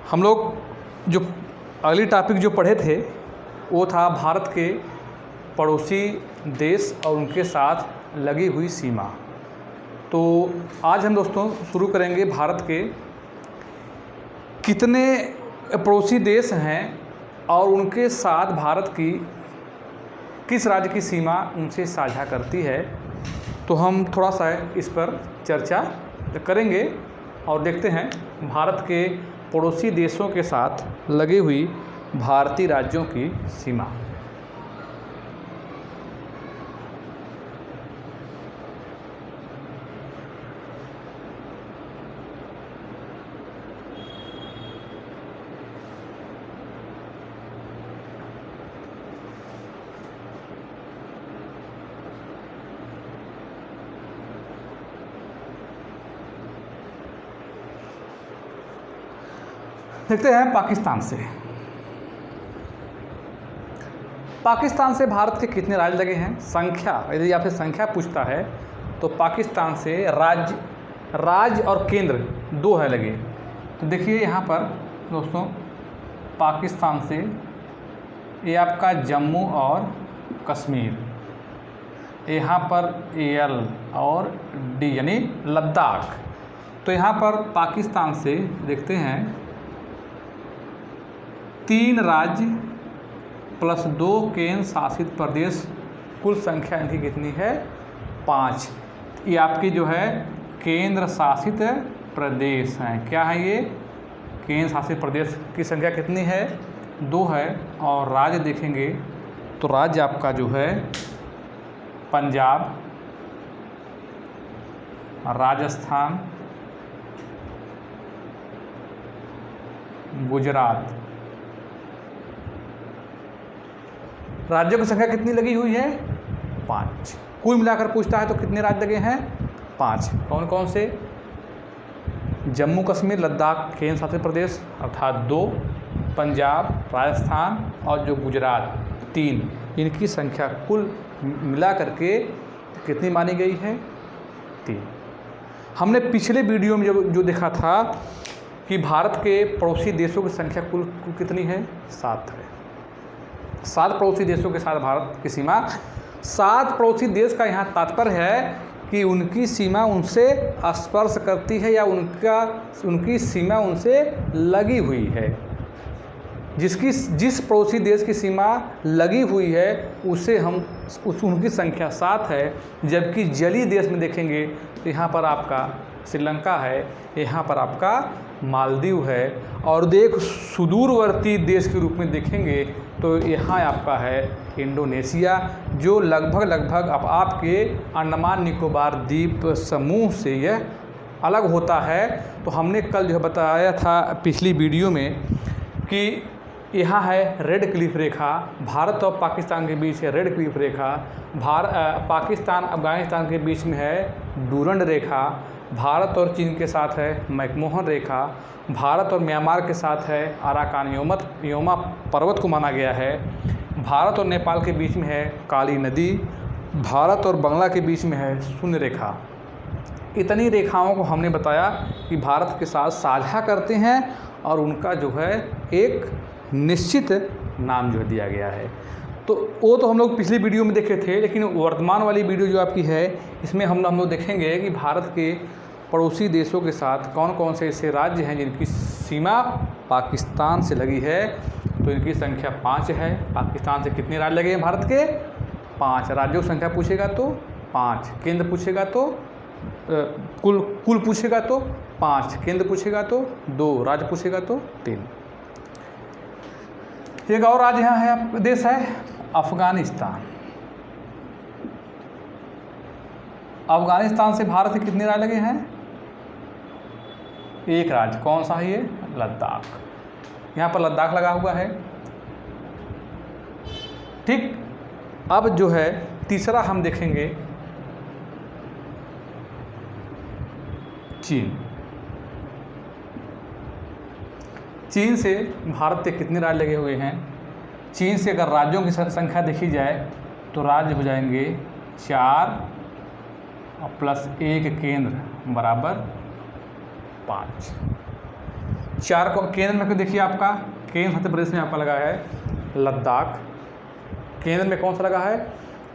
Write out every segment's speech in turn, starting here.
हम लोग जो अगली टॉपिक जो पढ़े थे वो था भारत के पड़ोसी देश और उनके साथ लगी हुई सीमा। तो आज हम दोस्तों शुरू करेंगे भारत के कितने पड़ोसी देश हैं और उनके साथ भारत की किस राज्य की सीमा उनसे साझा करती है। तो हम थोड़ा सा इस पर चर्चा करेंगे और देखते हैं भारत के पड़ोसी देशों के साथ लगी हुई भारतीय राज्यों की सीमा। देखते हैं पाकिस्तान से भारत के कितने राज्य लगे हैं। संख्या, यदि आपसे संख्या पूछता है तो पाकिस्तान से राज्य और केंद्र दो है लगे। तो देखिए यहाँ पर दोस्तों पाकिस्तान से ये आपका जम्मू और कश्मीर, यहाँ पर एल और डी यानी लद्दाख। तो यहाँ पर पाकिस्तान से देखते हैं 3 राज्य प्लस 2 केंद्र शासित प्रदेश, कुल संख्या इनकी कितनी है 5। ये आपकी जो है केंद्र शासित प्रदेश हैं। क्या है ये? केंद्र शासित प्रदेश की संख्या कितनी है 2 है। और राज्य देखेंगे तो राज्य आपका जो है पंजाब, राजस्थान, गुजरात। राज्यों की संख्या कितनी लगी हुई है 5। कुल मिलाकर पूछता है तो कितने राज्य लगे हैं 5। कौन कौन से? जम्मू कश्मीर लद्दाख केंद्र शासित प्रदेश अर्थात 2, पंजाब, राजस्थान और जो गुजरात 3। इनकी संख्या कुल मिला करके कितनी मानी गई है 3। हमने पिछले वीडियो में जो देखा था कि भारत के पड़ोसी देशों की संख्या कुल कितनी है 7 है। 7 पड़ोसी देशों के साथ भारत की सीमा। 7 पड़ोसी देश का यहाँ तात्पर्य है कि उनकी सीमा उनसे स्पर्श करती है या उनकी सीमा उनसे लगी हुई है। जिस पड़ोसी देश की सीमा लगी हुई है उसे उनकी संख्या 7 है। जबकि जलीय देश में देखेंगे तो यहाँ पर आपका श्रीलंका है, यहाँ पर आपका मालदीव है। और सुदूरवर्ती देश के रूप में देखेंगे तो यहाँ आपका है इंडोनेशिया, जो लगभग अब आपके अंडमान निकोबार द्वीप समूह से यह अलग होता है। तो हमने कल जो बताया था पिछली वीडियो में कि यहाँ है रेड क्लिफ रेखा, भारत और पाकिस्तान के बीच है रेड क्लिफ रेखा। पाकिस्तान अफगानिस्तान के बीच में है डूरंड रेखा। भारत और चीन के साथ है मैकमोहन रेखा। भारत और म्यांमार के साथ है अराकान योमा पर्वत को माना गया है। भारत और नेपाल के बीच में है काली नदी। भारत और बांग्ला के बीच में है शून्य रेखा। इतनी रेखाओं को हमने बताया कि भारत के साथ साझा करते हैं और उनका जो है एक निश्चित नाम जो दिया गया है। तो वो तो हम लोग पिछली वीडियो में देखे थे, लेकिन वर्तमान वाली वीडियो जो आपकी है इसमें हम लोग देखेंगे कि भारत के पड़ोसी देशों के साथ कौन कौन से ऐसे राज्य हैं जिनकी सीमा पाकिस्तान से लगी है। तो इनकी संख्या 5 है। पाकिस्तान से कितने राज्य लगे हैं भारत के 5। राज्यों की संख्या पूछेगा तो 5, केंद्र पूछेगा तो कुल पूछेगा तो 5, केंद्र पूछेगा तो 2, राज्य पूछेगा तो 3। एक और राज्य यहाँ है, देश है अफगानिस्तान। अफगानिस्तान से भारत के कितने राज्य लगे हैं 1 राज्य। कौन सा है ये? लद्दाख। यहाँ पर लद्दाख लगा हुआ है। ठीक। अब जो है तीसरा हम देखेंगे चीन। चीन से भारत के कितने राज्य लगे हुए हैं? चीन से अगर राज्यों की संख्या देखी जाए तो राज्य हो जाएंगे 4 और +1 केंद्र बराबर 5। 4 को केंद्र में देखिए, आपका केंद्र मध्य प्रदेश में आपका लगा है लद्दाख। केंद्र में कौन सा लगा है?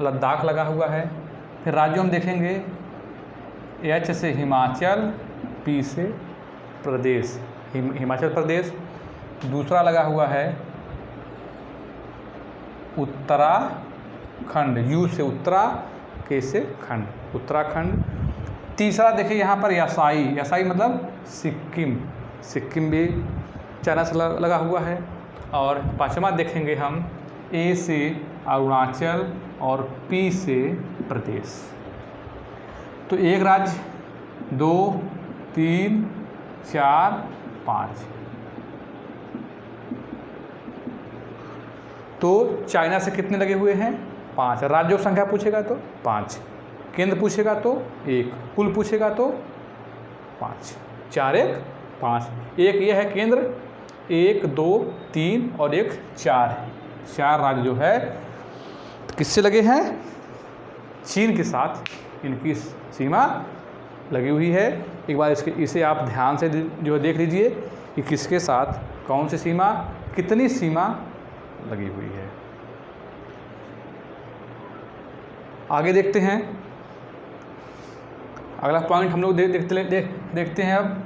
लद्दाख लगा हुआ है। फिर राज्यों में देखेंगे, H से हिमाचल, P से प्रदेश, हिमाचल प्रदेश। दूसरा लगा हुआ है उत्तराखंड, U से उत्तरा, K से खंड, उत्तराखंड। तीसरा देखिए यहाँ पर यसाई, यसाई मतलब सिक्किम, सिक्किम भी चाइना से लगा हुआ है। और पाँचवा देखेंगे हम A से अरुणाचल और P से प्रदेश। तो 1 राज्य, 2, 3, 4, 5। तो चाइना से कितने लगे हुए हैं? 5। राज्यों की संख्या पूछेगा तो 5, केंद्र पूछेगा तो 1, कुल पूछेगा तो 5। 4, 1, 5। एक ये है केंद्र, 1, 2, 3 और 1 4 है। 4 राज्य जो है किससे लगे हैं? चीन के साथ इनकी सीमा लगी हुई है। एक बार इसे आप ध्यान से जो देख लीजिए कि किसके साथ कौन सी सीमा, कितनी सीमा लगी हुई है। आगे देखते हैं, अगला पॉइंट हम लोग देखते हैं अब।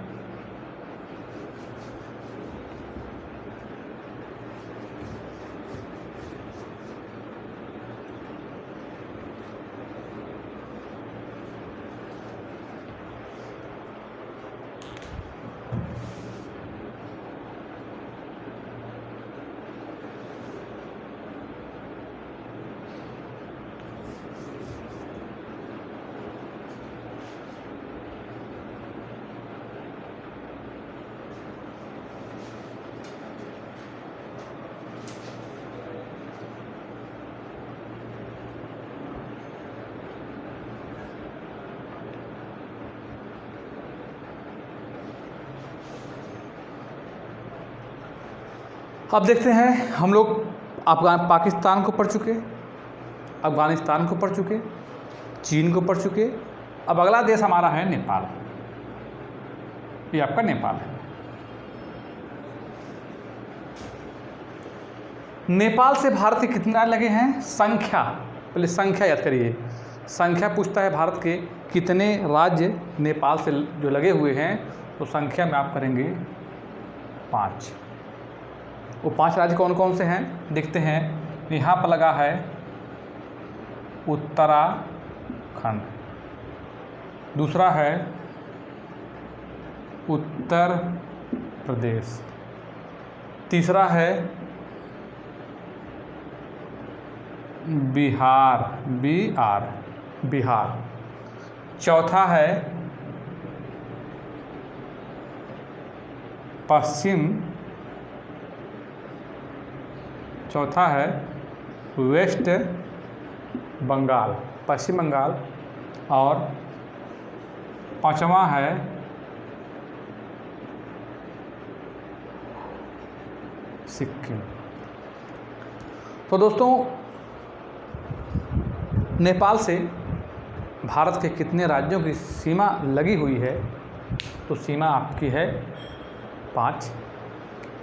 अब देखते हैं हम लोग पाकिस्तान को पढ़ चुके, अफगानिस्तान को पढ़ चुके, चीन को पढ़ चुके। अब अगला देश हमारा है नेपाल। ये आपका नेपाल है। नेपाल से भारत के कितने राज्य लगे हैं? संख्या, पहले संख्या याद करिए। संख्या पूछता है भारत के कितने राज्य नेपाल से जो लगे हुए हैं, तो संख्या में आप करेंगे 5। वो 5 राज्य कौन कौन से हैं देखते हैं। यहाँ पर लगा है उत्तराखंड, दूसरा है उत्तर प्रदेश, तीसरा है बिहार, बिहार, चौथा है चौथा है वेस्ट बंगाल, पश्चिम बंगाल, और पांचवा है सिक्किम। तो दोस्तों, नेपाल से भारत के कितने राज्यों की सीमा लगी हुई है? तो सीमा आपकी है 5।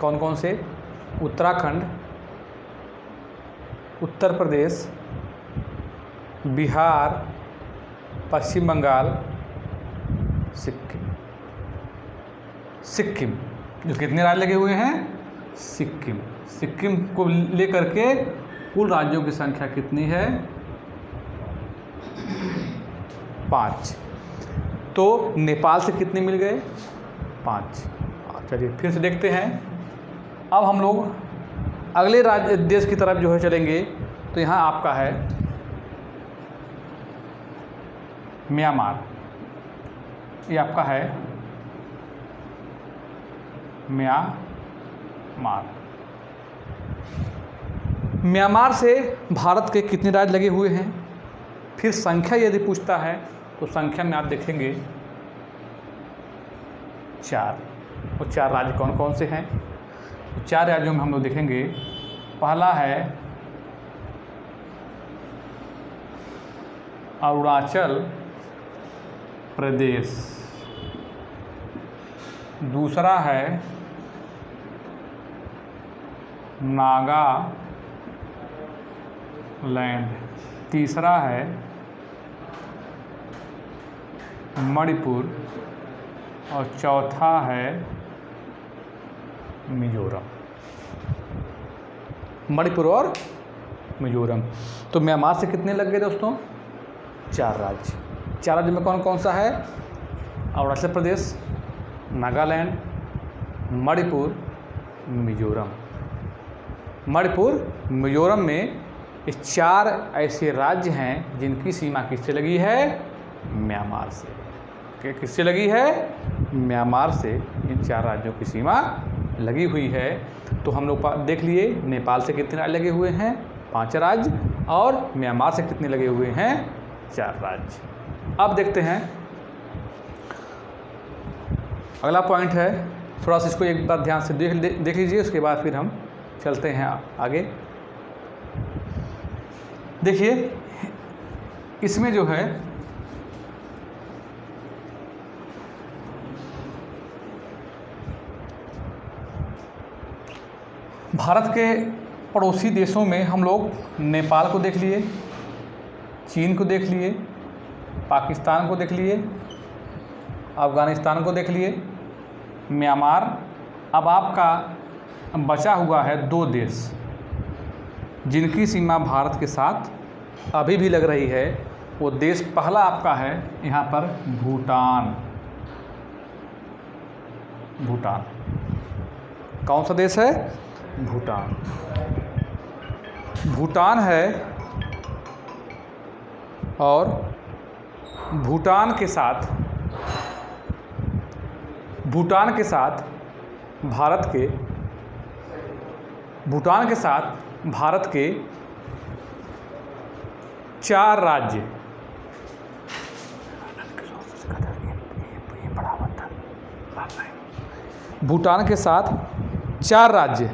कौन कौन से? उत्तराखंड, उत्तर प्रदेश, बिहार, पश्चिम बंगाल, सिक्किम। सिक्किम जो कितने राज्य लगे हुए हैं? सिक्किम को लेकर के कुल राज्यों की संख्या कितनी है? 5। तो नेपाल से कितने मिल गए? 5। चलिए फिर से देखते हैं। अब हम लोग अगले राज्य देश की तरफ जो है चलेंगे। तो यहाँ आपका है म्यांमार। ये आपका है म्यांमार। म्यांमार से भारत के कितने राज्य लगे हुए हैं? फिर संख्या यदि पूछता है तो संख्या में आप देखेंगे 4। वो 4 राज्य कौन कौन से हैं? 4 राज्यों में हम लोग देखेंगे। पहला है अरुणाचल प्रदेश, दूसरा है नागालैंड, तीसरा है मणिपुर और चौथा है मिजोरम। मणिपुर और मिजोरम। तो म्यांमार से कितने लग गए दोस्तों? 4 राज्य। 4 राज्य में कौन कौन सा है? अरुणाचल प्रदेश, नागालैंड, मणिपुर, मिजोरम। मणिपुर मिजोरम में ये 4 ऐसे राज्य हैं जिनकी सीमा किससे लगी है? म्यांमार से। किससे लगी है? म्यांमार से इन 4 राज्यों की सीमा लगी हुई है। तो हम लोग देख लिए नेपाल से कितने राज्य लगे हुए हैं? 5 राज्य। और म्यांमार से कितने लगे हुए हैं? 4 राज्य। अब देखते हैं अगला पॉइंट है, थोड़ा सा इसको एक बार ध्यान से देख लीजिए, उसके बाद फिर हम चलते हैं आगे। देखिए इसमें जो है भारत के पड़ोसी देशों में हम लोग नेपाल को देख लिए, चीन को देख लिए, पाकिस्तान को देख लिए, अफ़गानिस्तान को देख लिए, म्यांमार। अब आपका बचा हुआ है 2 देश जिनकी सीमा भारत के साथ अभी भी लग रही है। वो देश पहला आपका है यहाँ पर भूटान। भूटान कौन सा देश है? भूटान। भूटान है और भूटान के साथ भारत के 4 राज्य भूटान के साथ 4 राज्य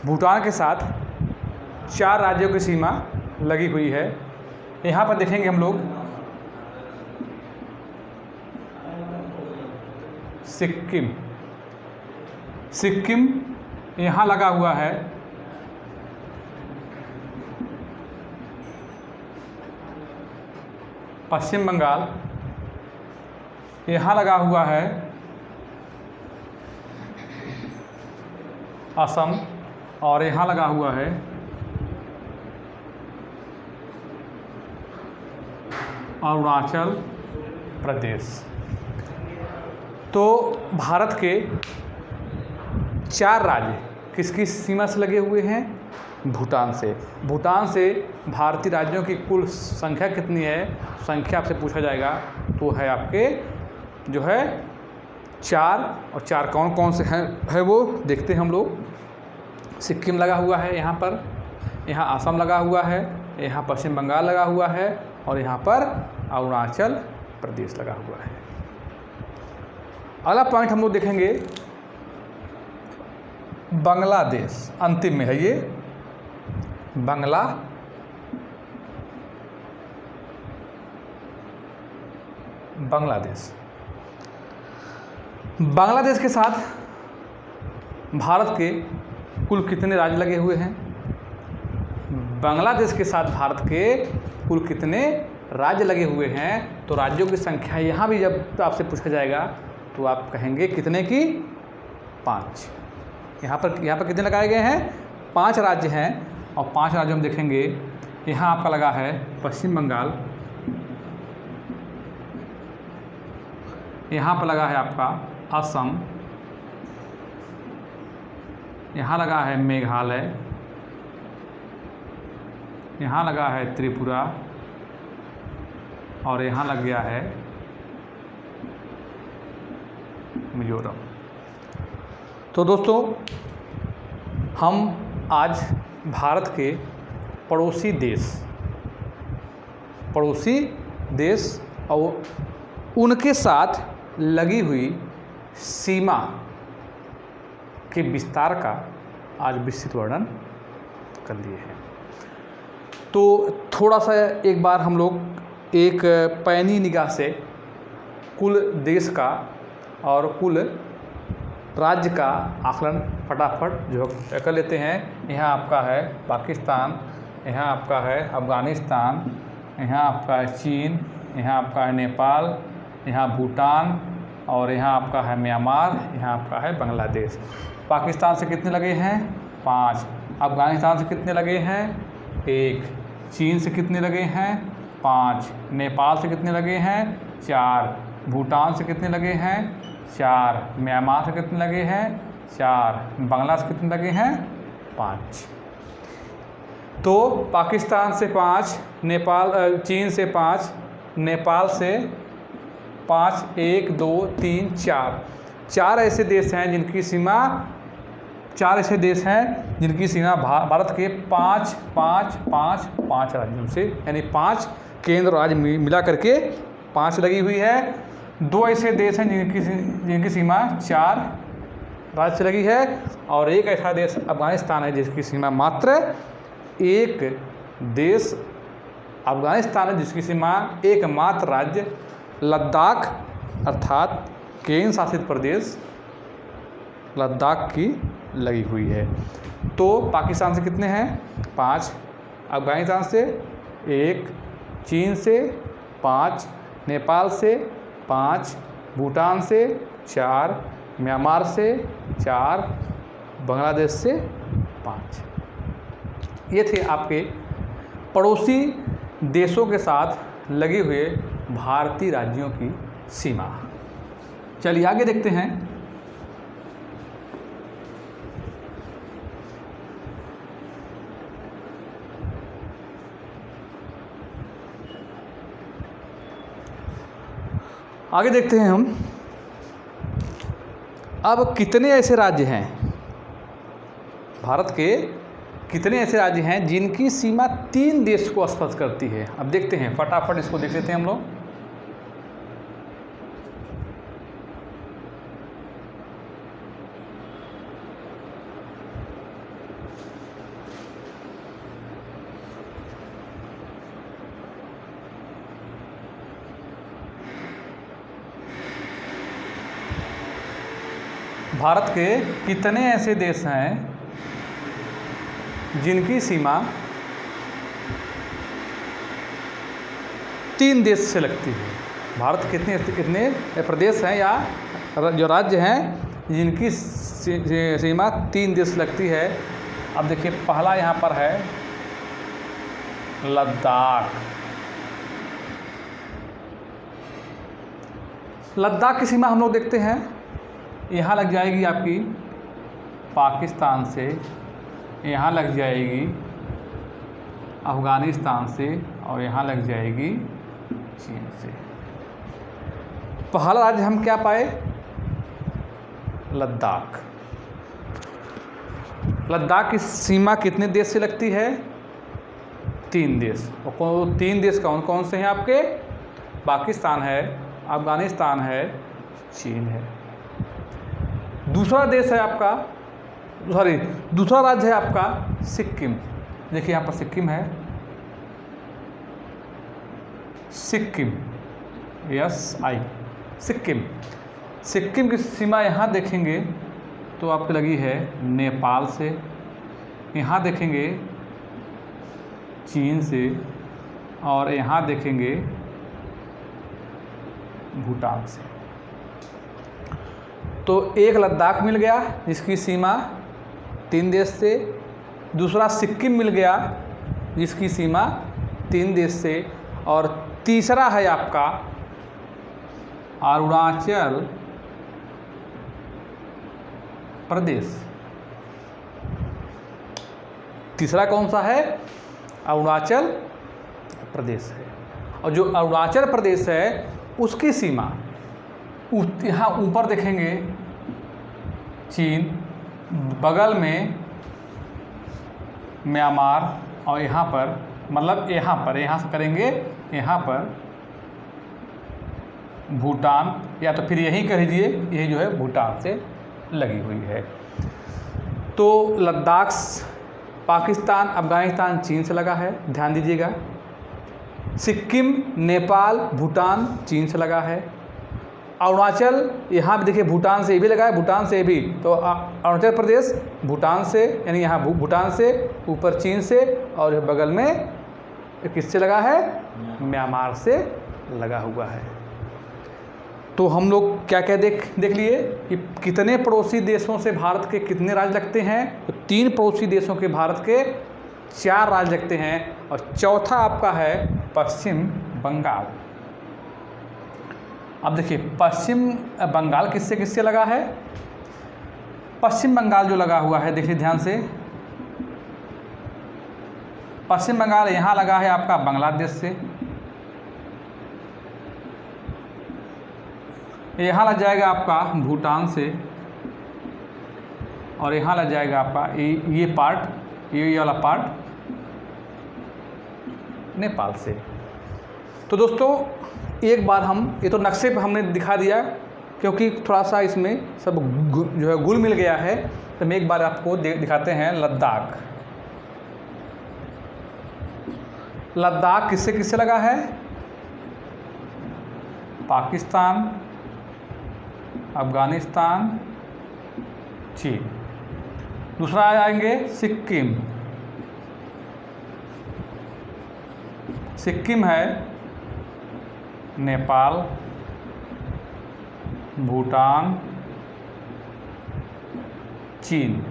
भूटान के साथ 4 राज्यों की सीमा लगी हुई है। यहाँ पर देखेंगे हम लोग सिक्किम यहाँ लगा हुआ है। पश्चिम बंगाल यहाँ लगा हुआ है। असम और यहाँ लगा हुआ है अरुणाचल प्रदेश। तो भारत के 4 राज्य किसकी सीमा से लगे हुए हैं? भूटान से। भूटान से भारतीय राज्यों की कुल संख्या कितनी है? संख्या आपसे पूछा जाएगा तो है आपके जो है 4। और 4 कौन कौन से हैं वो देखते हैं हम लोग। सिक्किम लगा हुआ है यहाँ पर, यहाँ असम लगा हुआ है, यहाँ पश्चिम बंगाल लगा हुआ है और यहाँ पर अरुणाचल प्रदेश लगा हुआ है। अगला पॉइंट हम लोग देखेंगे बांग्लादेश। अंतिम में है ये बांग्लादेश के साथ भारत के कुल कितने राज्य लगे हुए हैं? बांग्लादेश के साथ भारत के कुल कितने राज्य लगे हुए हैं? तो राज्यों की संख्या यहाँ भी जब आपसे पूछा जाएगा तो आप कहेंगे कितने की? 5। यहाँ पर कितने लगाए गए हैं? 5 राज्य हैं। और 5 राज्यों में देखेंगे यहाँ आपका लगा है पश्चिम बंगाल, यहाँ पर लगा है आपका असम, यहाँ लगा है मेघालय, यहाँ लगा है त्रिपुरा और यहाँ लग गया है मिजोरम। तो दोस्तों हम आज भारत के पड़ोसी देश और उनके साथ लगी हुई सीमा के विस्तार का आज विस्तृत वर्णन कर लिए हैं। तो थोड़ा सा एक बार हम लोग एक पैनी निगाह से कुल देश का और कुल राज्य का आकलन फटाफट जो कर लेते हैं। यहाँ आपका है पाकिस्तान, यहाँ आपका है अफ़गानिस्तान, यहाँ आपका है चीन, यहाँ आपका है नेपाल, यहाँ भूटान और यहाँ आपका है म्यांमार, यहाँ आपका है बांग्लादेश। पाकिस्तान से कितने लगे हैं? 5। अफ़गानिस्तान से कितने लगे हैं? 1। चीन से कितने लगे हैं? 5। नेपाल से कितने लगे हैं? 4। भूटान से कितने लगे हैं? 4। म्यांमार से कितने लगे हैं? 4। बांग्ला से कितने लगे हैं? 5। तो पाकिस्तान से 5, नेपाल चीन से 5, नेपाल से 5, 1 2 3 4 ऐसे देश हैं जिनकी सीमा 4 ऐसे देश हैं जिनकी सीमा भारत के 5 राज्यों से, यानी 5 केंद्र राज्य मिला करके 5 लगी हुई है। 2 ऐसे देश हैं जिनकी सीमा 4 राज्य से लगी है और एक ऐसा देश अफ़गानिस्तान है जिसकी सीमा मात्र 1 देश अफ़गानिस्तान है जिसकी सीमा एकमात्र राज्य लद्दाख अर्थात केंद्र शासित प्रदेश लद्दाख की लगी हुई है। तो पाकिस्तान से कितने हैं? 5, अफ़गानिस्तान से 1, चीन से 5, नेपाल से 5, भूटान से 4, म्यांमार से 4, बांग्लादेश से 5। ये थे आपके पड़ोसी देशों के साथ लगे हुए भारतीय राज्यों की सीमा। चलिए आगे देखते हैं। आगे देखते हैं हम अब कितने ऐसे राज्य हैं, भारत के कितने ऐसे राज्य हैं जिनकी सीमा 3 देश को स्पर्श करती है। अब देखते हैं, फटाफट इसको देख लेते हैं हम लोग। भारत के कितने ऐसे देश हैं जिनकी सीमा 3 देश से लगती है? भारत के कितने प्रदेश हैं या जो राज्य हैं जिनकी सीमा 3 देश से लगती है? अब देखिए, पहला यहाँ पर है लद्दाख। लद्दाख की सीमा हम लोग देखते हैं, यहाँ लग जाएगी आपकी पाकिस्तान से, यहाँ लग जाएगी अफ़गानिस्तान से और यहाँ लग जाएगी चीन से। पहला राज्य हम क्या पाए? लद्दाख। लद्दाख की सीमा कितने देश से लगती है? 3 देश। और 3 देश कौन कौन से हैं आपके? पाकिस्तान है, अफ़गानिस्तान है, चीन है। दूसरा देश है आपका, दूसरा राज्य है आपका सिक्किम। देखिए यहाँ पर सिक्किम है, सिक्किम SI सिक्किम। सिक्किम की सीमा यहाँ देखेंगे तो आपको लगी है नेपाल से, यहाँ देखेंगे चीन से और यहाँ देखेंगे भूटान से। तो एक लद्दाख मिल गया जिसकी सीमा 3 देश से, दूसरा सिक्किम मिल गया जिसकी सीमा 3 देश से और तीसरा है आपका अरुणाचल प्रदेश। तीसरा कौन सा है? अरुणाचल प्रदेश है। और जो अरुणाचल प्रदेश है उसकी सीमा यहाँ ऊपर देखेंगे चीन, बगल में म्यांमार और यहाँ पर मतलब यहाँ से करेंगे यहाँ पर भूटान, या तो फिर यहीं कर लीजिए, यही जो है भूटान से लगी हुई है। तो लद्दाख पाकिस्तान, अफ़गानिस्तान, चीन से लगा है, ध्यान दीजिएगा। सिक्किम, नेपाल, भूटान, चीन से लगा है। अरुणाचल, यहाँ भी देखिए भूटान से ये भी लगा है, भूटान से ये भी, तो अरुणाचल प्रदेश भूटान से, यानी यहाँ भूटान से, ऊपर चीन से, और बगल में किससे लगा है, म्यांमार से लगा हुआ है। तो हम लोग क्या क्या देख लिए कि कितने पड़ोसी देशों से भारत के कितने राज्य लगते हैं। तो 3 पड़ोसी देशों के भारत के 4 राज्य लगते हैं, और चौथा आपका है पश्चिम बंगाल। अब देखिए पश्चिम बंगाल किससे किससे लगा है। पश्चिम बंगाल जो लगा हुआ है, देखिए ध्यान से, पश्चिम बंगाल यहाँ लगा है आपका बांग्लादेश से, यहाँ लग जाएगा आपका भूटान से, और यहाँ लग जाएगा आपका ये पार्ट, ये वाला पार्ट नेपाल से। तो दोस्तों एक बार हम ये तो नक्शे पे हमने दिखा दिया, क्योंकि थोड़ा सा इसमें सब जो है गुल मिल गया है, तो हम एक बार आपको दिखाते हैं लद्दाख। लद्दाख किससे किससे लगा है, पाकिस्तान, अफगानिस्तान, चीन। दूसरा आएंगे सिक्किम, सिक्किम है नेपाल, भूटान, चीन।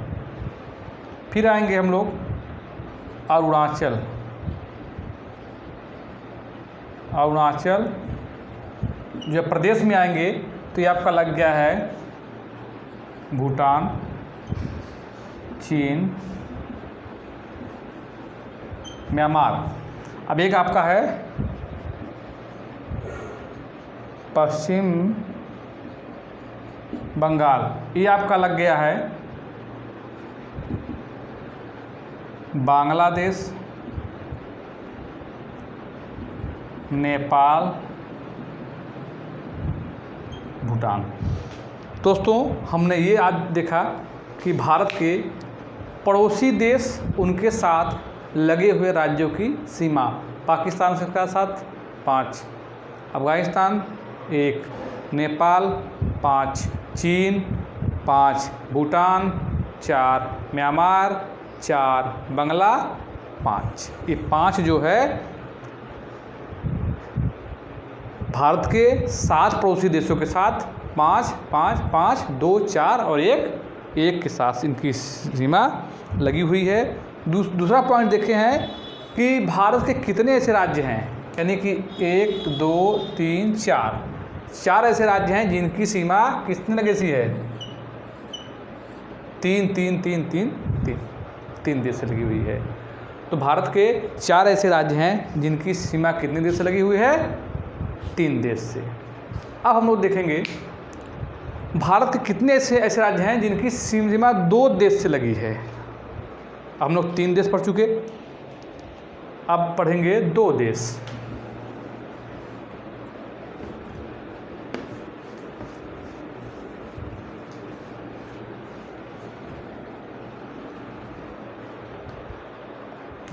फिर आएंगे हम लोग अरुणाचल, अरुणाचल जब प्रदेश में आएंगे तो ये आपका लग गया है भूटान, चीन, म्यांमार। अब एक आपका है पश्चिम बंगाल, ये आपका लग गया है बांग्लादेश, नेपाल, भूटान। दोस्तों हमने ये आज देखा कि भारत के पड़ोसी देश, उनके साथ लगे हुए राज्यों की सीमा। पाकिस्तान के साथ 5, अफगानिस्तान 1, नेपाल 5, चीन 5, भूटान 4, म्यांमार 4, बांग्ला 5। ये 5 जो है भारत के 7 पड़ोसी देशों के साथ 5, 5, 5, 2, 4 और 1 के साथ इनकी सीमा लगी हुई है। दूसरा पॉइंट देखे हैं कि भारत के कितने ऐसे राज्य हैं, यानी कि 1, 2, 3, 4 ऐसे राज्य हैं जिनकी सीमा कितने लगे सी है, 3 देश से लगी हुई है। तो भारत के 4 ऐसे राज्य हैं जिनकी सीमा कितने देश से लगी हुई है, 3 देश से। अब हम लोग देखेंगे भारत के कितने ऐसे राज्य हैं जिनकी सीमा 2 देश से लगी है। हम लोग 3 देश पढ़ चुके, अब पढ़ेंगे 2 देश।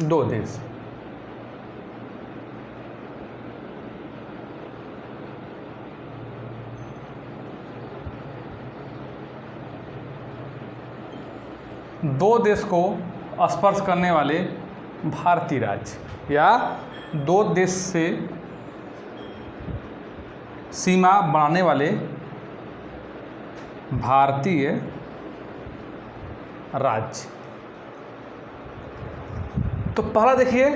दो देश, दो देश को स्पर्श करने वाले भारतीय राज्य या 2 देश से सीमा बनाने वाले भारतीय राज्य। तो पहला देखिए,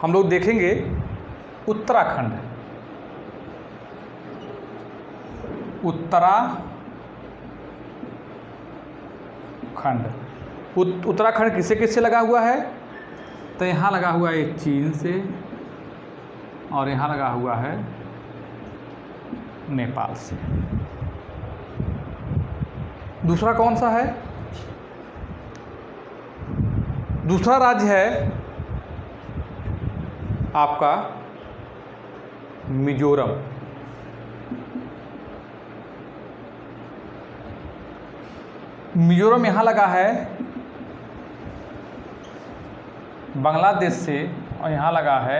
हम लोग देखेंगे उत्तराखंड। उत्तराखंड किससे किससे लगा हुआ है, तो यहाँ लगा हुआ है चीन से और यहाँ लगा हुआ है नेपाल से। दूसरा कौन सा है, दूसरा राज्य है आपका मिजोरम। मिजोरम यहाँ लगा है बांग्लादेश से और यहाँ लगा है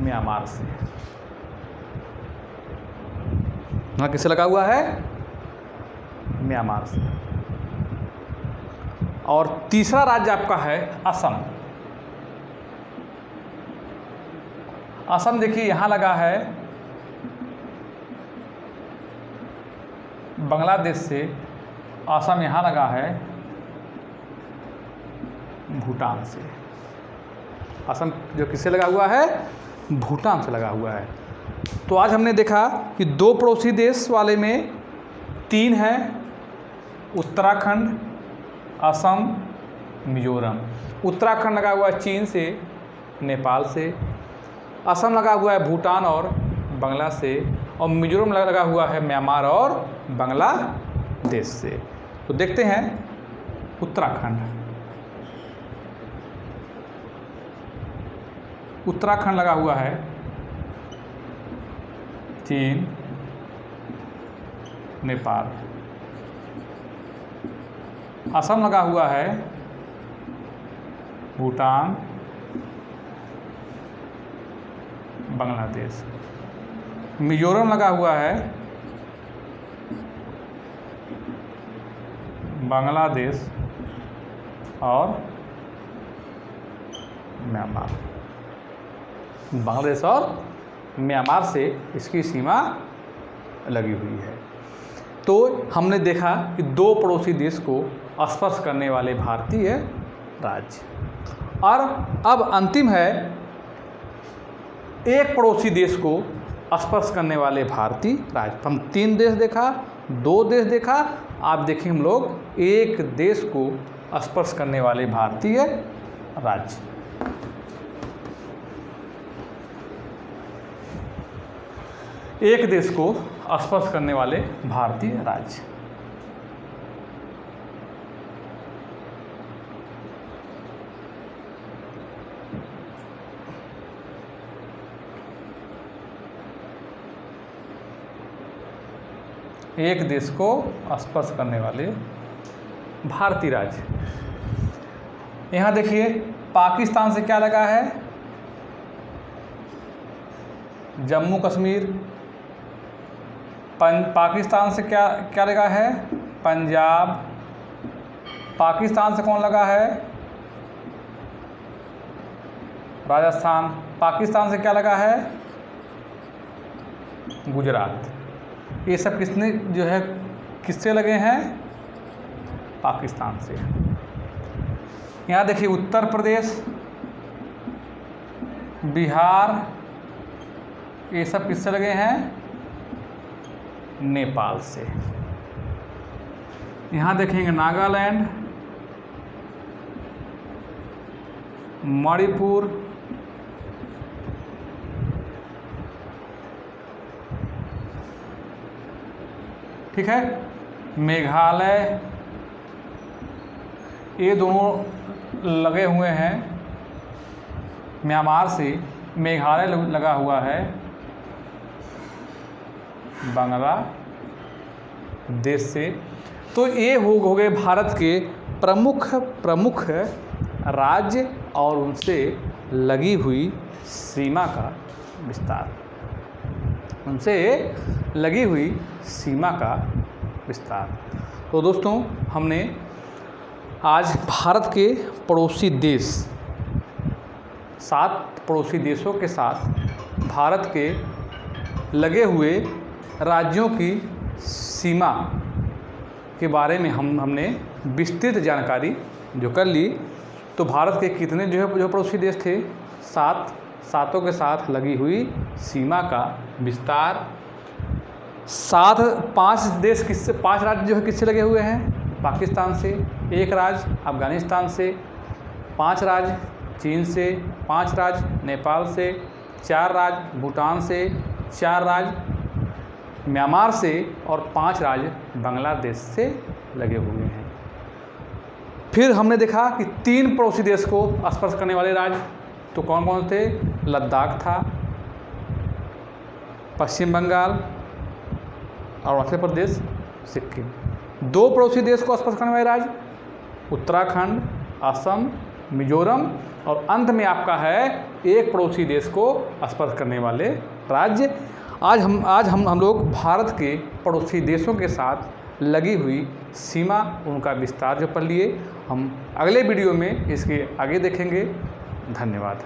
म्यांमार से। यहाँ किससे लगा हुआ है? म्यांमार से। और तीसरा राज्य आपका है असम। असम देखिए यहाँ लगा है बांग्लादेश से, असम यहाँ लगा है भूटान से। असम जो किससे लगा हुआ है? भूटान से लगा हुआ है। तो आज हमने देखा कि 2 पड़ोसी देश वाले में 3 हैं, उत्तराखंड, असम, मिजोरम। उत्तराखंड लगा हुआ है चीन से, नेपाल से, असम लगा हुआ है भूटान और बांग्ला से, और मिजोरम लगा हुआ है म्यांमार और बांग्लादेश से। तो देखते हैं उत्तराखंड। उत्तराखंड लगा हुआ है चीन, नेपाल। असम लगा हुआ है भूटान, बांग्लादेश। मिजोरम लगा हुआ है बांग्लादेश और म्यांमार। बांग्लादेश और म्यांमार से इसकी सीमा लगी हुई है। तो हमने देखा कि 2 पड़ोसी देश को स्पर्श करने वाले भारतीय राज्य। और अब अंतिम है एक पड़ोसी देश को स्पर्श करने वाले भारतीय राज्य। हम 3 देश देखा, 2 देश देखा, आप देखें हम लोग एक देश को स्पर्श करने वाले भारतीय राज्य। एक देश को स्पर्श करने वाले भारतीय राज्य। एक देश को स्पर्श करने वाले भारतीय राज्य। यहाँ देखिए पाकिस्तान से क्या लगा है? जम्मू कश्मीर। पाकिस्तान से क्या लगा है? पंजाब। पाकिस्तान से कौन लगा है? राजस्थान। पाकिस्तान से क्या लगा है? गुजरात। ये सब किसने जो है किससे लगे हैं? पाकिस्तान से। यहाँ देखिए उत्तर प्रदेश, बिहार, ये सब किससे लगे हैं? नेपाल से। यहाँ देखेंगे नागालैंड, मणिपुर, ठीक है, मेघालय, ये दोनों लगे हुए हैं म्यांमार से। मेघालय लगा हुआ है बांग्लादेश से। तो ये हो गए भारत के प्रमुख राज्य और उनसे लगी हुई सीमा का विस्तार। उनसे लगी हुई सीमा का विस्तार। तो दोस्तों हमने आज भारत के पड़ोसी देश, 7 पड़ोसी देशों के साथ भारत के लगे हुए राज्यों की सीमा के बारे में हमने विस्तृत जानकारी जो कर ली। तो भारत के कितने जो पड़ोसी देश थे? 7। 7 के साथ लगी हुई सीमा का विस्तार। 5 देश किससे, 5 राज्य जो है किससे लगे हुए हैं? पाकिस्तान से, 1 राज्य अफगानिस्तान से, 5 राज्य चीन से, 5 राज्य नेपाल से, 4 राज्य भूटान से, 4 राज्य म्यांमार से और 5 राज्य बांग्लादेश से लगे हुए हैं। फिर हमने देखा कि 3 पड़ोसी देश को स्पर्श करने वाले राज्य तो कौन कौन थे? लद्दाख था, पश्चिम बंगाल, अरुणाचल प्रदेश, सिक्किम। 2 पड़ोसी देश को स्पर्श करने वाले राज्य उत्तराखंड, असम, मिजोरम और अंत में आपका है एक पड़ोसी देश को स्पर्श करने वाले राज्य। आज हम लोग भारत के पड़ोसी देशों के साथ लगी हुई सीमा, उनका विस्तार जो पढ़ लिए। हम अगले वीडियो में इसके आगे देखेंगे। धन्यवाद।